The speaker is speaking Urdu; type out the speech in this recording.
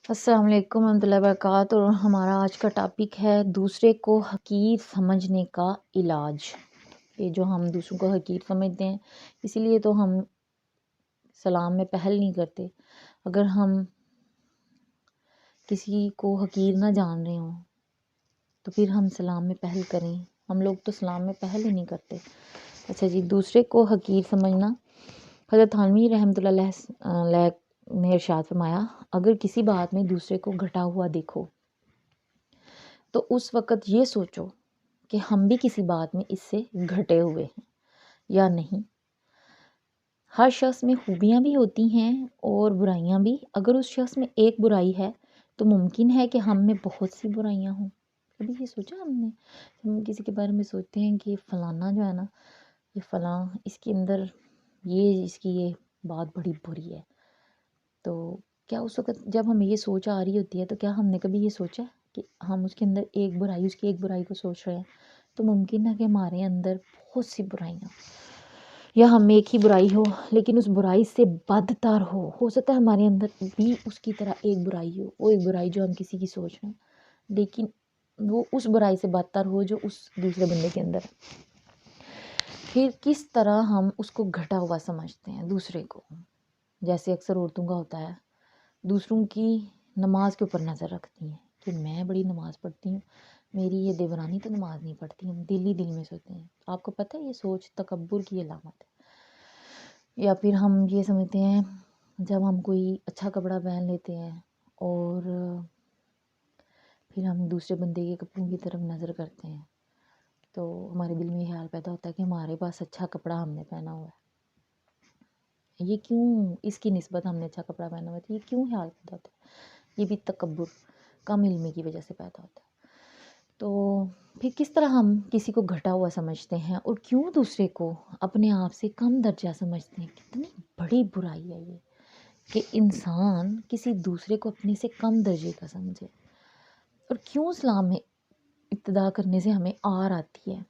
السلام علیکم ورحمۃ اللہ وبرکاتہ، اور ہمارا آج کا ٹاپک ہے دوسرے کو حقیر سمجھنے کا علاج۔ یہ جو ہم دوسروں کو حقیر سمجھتے ہیں، اسی لیے تو ہم سلام میں پہل نہیں کرتے۔ اگر ہم کسی کو حقیر نہ جان رہے ہوں تو پھر ہم سلام میں پہل کریں؟ ہم لوگ تو سلام میں پہل ہی نہیں کرتے۔ اچھا جی، دوسرے کو حقیر سمجھنا۔ حضرت تھانوی رحمۃ اللہ علیہ نے ارشاد فرمایا، اگر کسی بات میں دوسرے کو گھٹا ہوا دیکھو تو اس وقت یہ سوچو کہ ہم بھی کسی بات میں اس سے گھٹے ہوئے ہیں یا نہیں۔ ہر شخص میں خوبیاں بھی ہوتی ہیں اور برائیاں بھی۔ اگر اس شخص میں ایک برائی ہے تو ممکن ہے کہ ہم میں بہت سی برائیاں ہوں۔ کبھی یہ سوچا ہم کسی کے بارے میں سوچتے ہیں کہ فلانا جو ہے نا، یہ فلاں اس کے اندر اس کی یہ بات بڑی بری ہے، تو کیا اس وقت جب ہمیں یہ سوچ آ رہی ہوتی ہے تو کیا ہم نے کبھی یہ سوچا کہ ہم اس کے اندر اس کی ایک برائی کو سوچ رہے ہیں؟ تو ممکن ہے کہ ہمارے اندر بہت سی برائیاں، یا ہم میں ایک ہی برائی ہو لیکن اس برائی سے بدتر ہو سکتا ہے ہمارے اندر بھی اس کی طرح ایک برائی ہو، وہ ایک برائی جو ہم کسی کی سوچ رہے ہیں لیکن وہ اس برائی سے بدتر ہو جو اس دوسرے بندے کے اندر ہے۔ پھر کس طرح ہم اس کو گھٹا ہوا سمجھتے ہیں دوسرے کو؟ جیسے اکثر عورتوں کا ہوتا ہے، دوسروں کی نماز کے اوپر نظر رکھتی ہیں کہ میں بڑی نماز پڑھتی ہوں، میری یہ دیورانی تو نماز نہیں پڑھتی، ہم دل ہی دل میں سوچتے ہیں۔ آپ کو پتہ ہے یہ سوچ تکبر کی علامت ہے۔ یا پھر ہم یہ سمجھتے ہیں جب ہم کوئی اچھا کپڑا پہن لیتے ہیں اور پھر ہم دوسرے بندے کے کپڑوں کی طرف نظر کرتے ہیں تو ہمارے دل میں یہ خیال پیدا ہوتا ہے کہ ہمارے پاس اچھا کپڑا ہم نے پہنا ہوا ہے، یہ کیوں اس کی نسبت ہم نے اچھا کپڑا پہنا ہوا ہے، یہ کیوں خیال پیدا ہوتا ہے؟ یہ بھی تکبر، کم علمی کی وجہ سے پیدا ہوتا ہے۔ تو پھر کس طرح ہم کسی کو گھٹا ہوا سمجھتے ہیں اور کیوں دوسرے کو اپنے آپ سے کم درجہ سمجھتے ہیں؟ کتنی بڑی برائی ہے یہ کہ انسان کسی دوسرے کو اپنے سے کم درجے کا سمجھے۔ اور کیوں اسلام میں ابتدا کرنے سے ہمیں آر آتی ہے